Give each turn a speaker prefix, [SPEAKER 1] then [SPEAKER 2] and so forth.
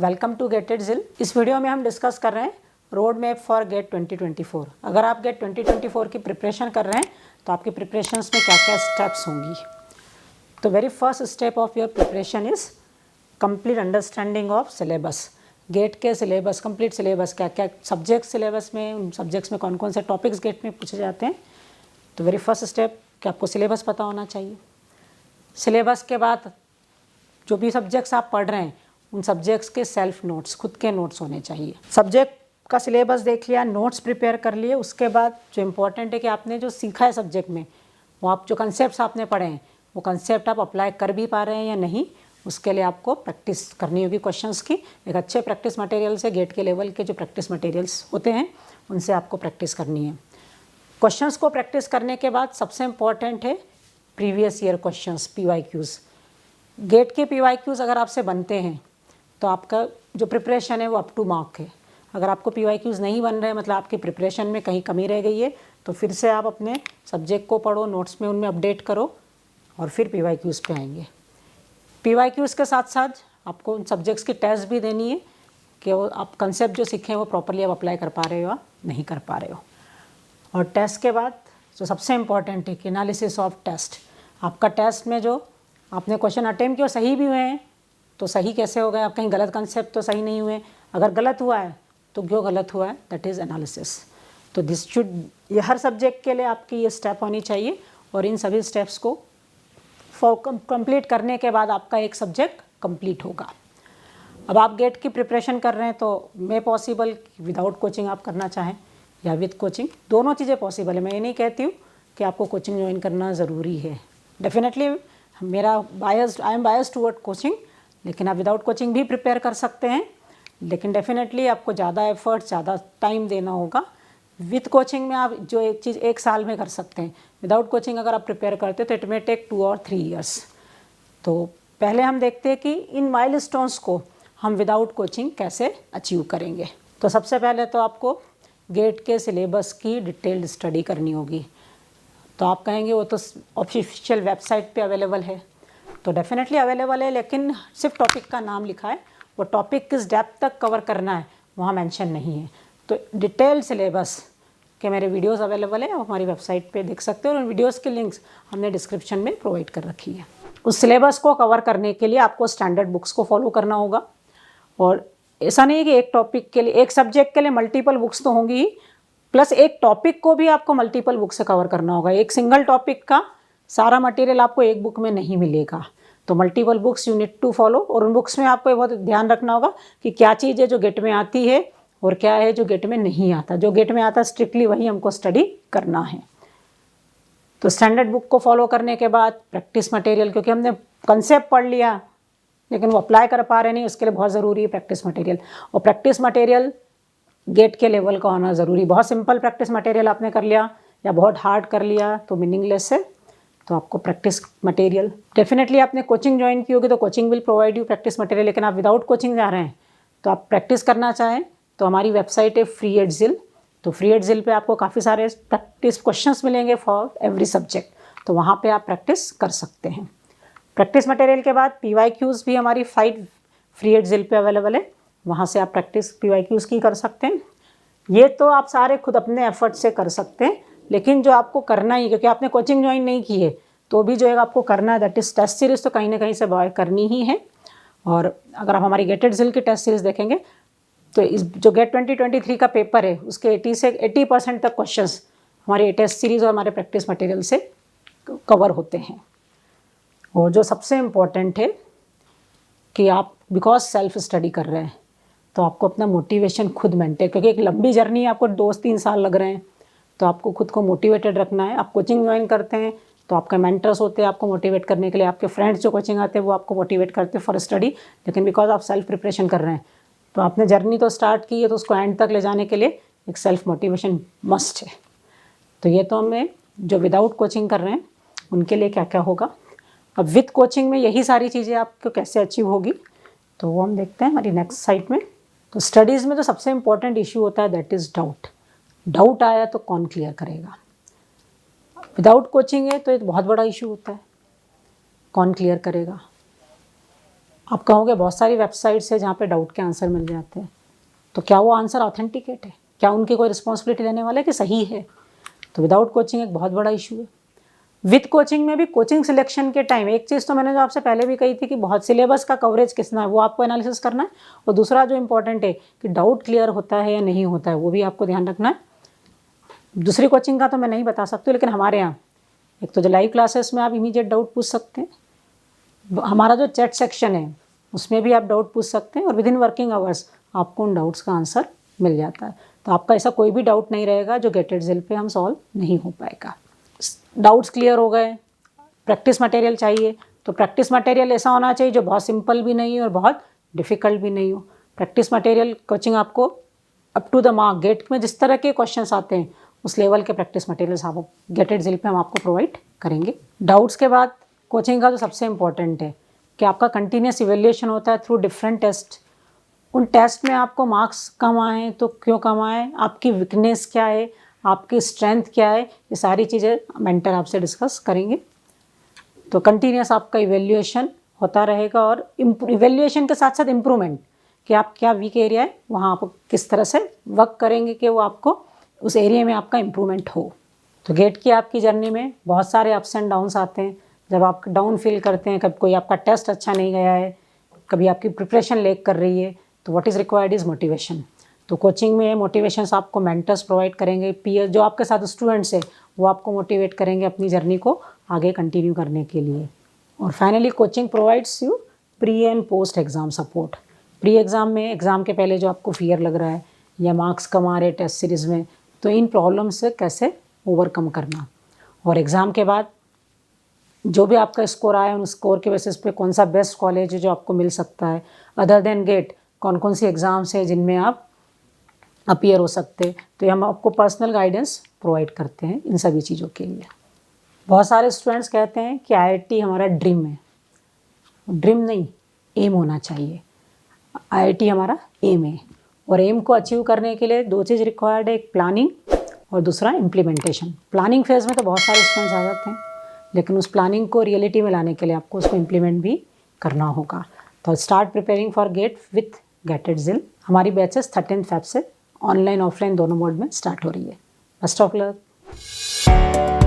[SPEAKER 1] Welcome to get it जिल। इस video में हम डिस्कस कर रहे हैं रोड मैप फॉर गेट 2024। अगर आप गेट 2024 की प्रिपरेशन कर रहे हैं तो आपकी प्रिपरेशंस में क्या क्या स्टेप्स होंगी। तो very first step of your preparation is complete understanding of syllabus. GATE के सिलेबस, कंप्लीट सिलेबस, क्या क्या सब्जेक्ट सिलेबस में, उन सब्जेक्ट्स में कौन कौन से टॉपिक्स गेट में पूछे जाते हैं। तो वेरी फर्स्ट स्टेप कि आपको सिलेबस पता होना चाहिए। सिलेबस के बाद जो भी सब्जेक्ट्स आप पढ़ रहे हैं उन सब्जेक्ट्स के सेल्फ नोट्स, खुद के नोट्स होने चाहिए। सब्जेक्ट का सिलेबस देख लिया, नोट्स प्रिपेयर कर लिए, उसके बाद जो इम्पोर्टेंट है कि आपने जो सीखा है सब्जेक्ट में, वो आप जो कंसेप्ट आपने पढ़े हैं वो कंसेप्ट आप अप्लाई कर भी पा रहे हैं या नहीं, उसके लिए आपको प्रैक्टिस करनी होगी क्वेश्चंस की। एक अच्छे प्रैक्टिस मटेरियल से, गेट के लेवल के जो प्रैक्टिस मटेरियल्स होते हैं उनसे आपको प्रैक्टिस करनी है। क्वेश्चंस को प्रैक्टिस करने के बाद सबसे इम्पॉर्टेंट है previous year questions, PYQs। GATE के PYQs अगर आपसे बनते हैं तो आपका जो प्रिपरेशन है वो अप टू मार्क है। अगर आपको PYQs नहीं बन रहे, मतलब आपकी प्रिपरेशन में कहीं कमी रह गई है, तो फिर से आप अपने सब्जेक्ट को पढ़ो, नोट्स में उनमें अपडेट करो और फिर PYQs पे आएंगे। PYQs के साथ साथ आपको उन सब्जेक्ट्स की टेस्ट भी देनी है कि वो आप कंसेप्ट जो सीखे हैं वो प्रॉपरली आप अप्लाई कर पा रहे हो या नहीं कर पा रहे हो। और टेस्ट के बाद जो सबसे इम्पॉर्टेंट है कि एनालिसिस ऑफ टेस्ट। आपका टेस्ट में जो आपने क्वेश्चन अटेम्प्ट किए सही भी हुए हैं तो सही कैसे हो गए, आप कहीं गलत कंसेप्ट तो सही नहीं हुए, अगर गलत हुआ है तो क्यों गलत हुआ है, दैट इज़ एनालिसिस। तो दिस शुड, ये हर सब्जेक्ट के लिए आपकी ये स्टेप होनी चाहिए और इन सभी स्टेप्स को कंप्लीट करने के बाद आपका एक सब्जेक्ट कंप्लीट होगा। अब आप गेट की प्रिपरेशन कर रहे हैं तो मे पॉसिबल विदाउट कोचिंग आप करना चाहें या विद कोचिंग, दोनों चीज़ें पॉसिबल है। मैं ये नहीं कहती हूँ कि आपको कोचिंग ज्वाइन करना ज़रूरी है। डेफिनेटली मेरा I am biased toward coaching, लेकिन आप विदाउट कोचिंग भी प्रिपेयर कर सकते हैं, लेकिन डेफिनेटली आपको ज़्यादा एफर्ट, ज़्यादा टाइम देना होगा। विद कोचिंग में आप जो एक चीज़ एक साल में कर सकते हैं, विदाउट कोचिंग अगर आप प्रिपेयर करते हैं तो इट मे टेक 2 और 3 ईयर्स। तो पहले हम देखते हैं कि इन माइलस्टोन्स को हम विदाउट कोचिंग कैसे अचीव करेंगे। तो सबसे पहले तो आपको गेट के सिलेबस की डिटेल्ड स्टडी करनी होगी। तो आप कहेंगे वो तो ऑफिशियल वेबसाइट पे अवेलेबल है, तो डेफिनेटली अवेलेबल है, लेकिन सिर्फ टॉपिक का नाम लिखा है, वो टॉपिक किस डेप्थ तक कवर करना है वहाँ मेंशन नहीं है। तो डिटेल्ड सिलेबस के मेरे वीडियोस अवेलेबल है, आप हमारी वेबसाइट पे देख सकते हो और उन वीडियोस की लिंक्स हमने डिस्क्रिप्शन में प्रोवाइड कर रखी है। उस सिलेबस को कवर करने के लिए आपको स्टैंडर्ड बुक्स को फॉलो करना होगा। और ऐसा नहीं है कि एक टॉपिक के लिए, एक सब्जेक्ट के लिए मल्टीपल बुक्स तो होंगी ही, प्लस एक टॉपिक को भी आपको मल्टीपल बुक से कवर करना होगा। एक सिंगल टॉपिक का सारा मटेरियल आपको एक बुक में नहीं मिलेगा, तो multiple books you need to follow. और उन बुक्स में आपको बहुत ध्यान रखना होगा कि क्या चीज़ है जो गेट में आती है और क्या है जो गेट में नहीं आता। जो गेट में आता स्ट्रिक्टली वही हमको स्टडी करना है। तो स्टैंडर्ड बुक को फॉलो करने के बाद प्रैक्टिस मटेरियल, क्योंकि हमने कंसेप्ट पढ़ लिया लेकिन वो अप्लाई कर पा रहे नहीं, उसके लिए बहुत ज़रूरी है प्रैक्टिस मटेरियल। और प्रैक्टिस मटेरियल गेट के लेवल का होना ज़रूरी। बहुत सिंपल प्रैक्टिस मटेरियल आपने कर लिया या बहुत हार्ड कर लिया तो मीनिंगलेस है। तो आपको प्रैक्टिस मटेरियल, डेफिनेटली आपने कोचिंग ज्वाइन की होगी तो coaching will provide you practice material, लेकिन आप विदाउट कोचिंग जा रहे हैं तो आप प्रैक्टिस करना चाहें तो हमारी वेबसाइट है free@zil। तो free@zil पे आपको काफ़ी सारे प्रैक्टिस क्वेश्चंस मिलेंगे फॉर एवरी सब्जेक्ट, तो वहाँ पे आप प्रैक्टिस कर सकते हैं। प्रैक्टिस मटेरियल के बाद PYQs भी हमारी साइट free@zil पे अवेलेबल है, वहाँ से आप प्रैक्टिस PYQs की कर सकते हैं। ये तो आप सारे खुद अपने एफर्ट से कर सकते हैं, लेकिन जो आपको करना ही, क्योंकि आपने कोचिंग ज्वाइन नहीं की है तो भी जो है आपको करना है, दैट इज़ टेस्ट सीरीज़ तो कहीं ना कहीं से बाय करनी ही है। और अगर आप हमारी गेट इट जिल की टेस्ट सीरीज़ देखेंगे तो इस जो गेट 2023 का पेपर है उसके 80 से 80% तक क्वेश्चंस हमारे टेस्ट सीरीज़ और हमारे प्रैक्टिस मटेरियल से कवर होते हैं। और जो सबसे इम्पॉर्टेंट है कि आप बिकॉज सेल्फ स्टडी कर रहे हैं तो आपको अपना मोटिवेशन खुद मेंटेन, क्योंकि एक लंबी जर्नी है, आपको 2-3 साल लग रहे हैं, तो आपको खुद को मोटिवेटेड रखना है। आप कोचिंग ज्वाइन करते हैं तो आपके मेंटर्स होते हैं आपको मोटिवेट करने के लिए, आपके फ्रेंड्स जो कोचिंग आते हैं वो आपको मोटिवेट करते हैं फॉर स्टडी, लेकिन बिकॉज आप सेल्फ प्रिपरेशन कर रहे हैं तो आपने जर्नी तो स्टार्ट की है, तो उसको एंड तक ले जाने के लिए एक सेल्फ मोटिवेशन मस्ट है। तो ये तो हमें जो विदाउट कोचिंग कर रहे हैं उनके लिए क्या क्या होगा। अब विद कोचिंग में यही सारी चीज़ें आपको कैसे अचीव होगी तो वो हम देखते हैं हमारी नेक्स्ट साइट में। तो स्टडीज़ में जो सबसे इम्पॉर्टेंट इशू होता है दैट इज़ डाउट। डाउट आया तो कौन क्लियर करेगा। विदाउट कोचिंग है तो एक बहुत बड़ा इशू होता है, कौन क्लियर करेगा। आप कहोगे बहुत सारी वेबसाइट्स है जहाँ पे डाउट के आंसर मिल जाते हैं, तो क्या वो आंसर ऑथेंटिकेट है? क्या उनकी कोई रिस्पॉन्सिबिलिटी लेने वाला है कि सही है? तो विदाउट कोचिंग एक बहुत बड़ा इशू है। विथ कोचिंग में भी कोचिंग सिलेक्शन के टाइम एक चीज़ तो मैंने जो आपसे पहले भी कही थी कि बहुत सिलेबस का कवरेज कितना है वो आपको एनालिसिस करना है, और दूसरा जो इंपॉर्टेंट है कि डाउट क्लियर होता है या नहीं होता है वो भी आपको ध्यान रखना है। दूसरी कोचिंग का तो मैं नहीं बता सकती, लेकिन हमारे यहाँ एक तो जो लाइव क्लासेस में आप इमीडिएट डाउट पूछ सकते हैं, हमारा जो चैट सेक्शन है उसमें भी आप डाउट पूछ सकते हैं, और विद इन वर्किंग आवर्स आपको उन डाउट्स का आंसर मिल जाता है। तो आपका ऐसा कोई भी डाउट नहीं रहेगा जो गेटेडजिल पे हम सॉल्व नहीं हो पाएगा। डाउट्स क्लियर हो गए, प्रैक्टिस मटेरियल चाहिए, तो प्रैक्टिस मटेरियल ऐसा होना चाहिए जो बहुत सिंपल भी नहीं हो और बहुत डिफ़िकल्ट भी नहीं हो। प्रैक्टिस मटेरियल कोचिंग आपको up to the mark GATE में जिस तरह के क्वेश्चंस आते हैं उस लेवल के प्रैक्टिस मटेरियल्स आप गेटेडजिल पे हम आपको प्रोवाइड करेंगे। डाउट्स के बाद कोचिंग का जो सबसे इम्पॉर्टेंट है कि आपका कंटिन्यूस इवेल्युएशन होता है थ्रू डिफरेंट टेस्ट। उन टेस्ट में आपको मार्क्स कम आए तो क्यों कम आए, आपकी वीकनेस क्या है, आपकी स्ट्रेंथ क्या है, ये सारी चीज़ें मेंटर आपसे डिस्कस करेंगे। तो कंटिन्यूस आपका इवेल्युएशन होता रहेगा, और इवेल्युएशन के साथ साथ इम्प्रूवमेंट कि आप क्या वीक एरिया है वहाँ आप किस तरह से वर्क करेंगे कि वो आपको उस एरिया में आपका इम्प्रूवमेंट हो। तो गेट की आपकी जर्नी में बहुत सारे अप्स एंड डाउन्स आते हैं। जब आप डाउन फील करते हैं, कभी कोई आपका टेस्ट अच्छा नहीं गया है, कभी आपकी प्रिपरेशन लेक कर रही है, तो what is required is motivation. तो कोचिंग में मोटिवेशंस आपको मेंटर्स प्रोवाइड करेंगे, पीयर जो आपके साथ स्टूडेंट्स हैं वो आपको मोटिवेट करेंगे अपनी जर्नी को आगे कंटिन्यू करने के लिए। और finally coaching provides you pre and post exam support. Pre exam में एग्ज़ाम के पहले जो आपको फियर लग रहा है या मार्क्स कम आ रहे टेस्ट सीरीज़ में, तो इन प्रॉब्लम से कैसे ओवरकम करना, और एग्ज़ाम के बाद जो भी आपका स्कोर आया उन स्कोर के बेसिस पे कौन सा बेस्ट कॉलेज है जो आपको मिल सकता है, अदर देन गेट कौन कौन सी एग्ज़ाम्स है जिनमें आप अपीयर हो सकते हैं। तो हम आपको पर्सनल गाइडेंस प्रोवाइड करते हैं इन सभी चीज़ों के लिए। बहुत सारे स्टूडेंट्स कहते हैं कि आईआईटी हमारा ड्रीम है। ड्रीम नहीं, एम होना चाहिए। आईआईटी हमारा एम है, और एम को अचीव करने के लिए दो चीज़ रिक्वायर्ड है, एक प्लानिंग और दूसरा इम्प्लीमेंटेशन। प्लानिंग फेज़ में तो बहुत सारे स्टूडेंट्स आ जाते हैं, लेकिन उस प्लानिंग को रियलिटी में लाने के लिए आपको उसको इम्प्लीमेंट भी करना होगा। तो start preparing for gate with गेटेडजिल। हमारी बैचेस 13 फेब से ऑनलाइन ऑफलाइन दोनों मोड में स्टार्ट हो रही है। Best of luck.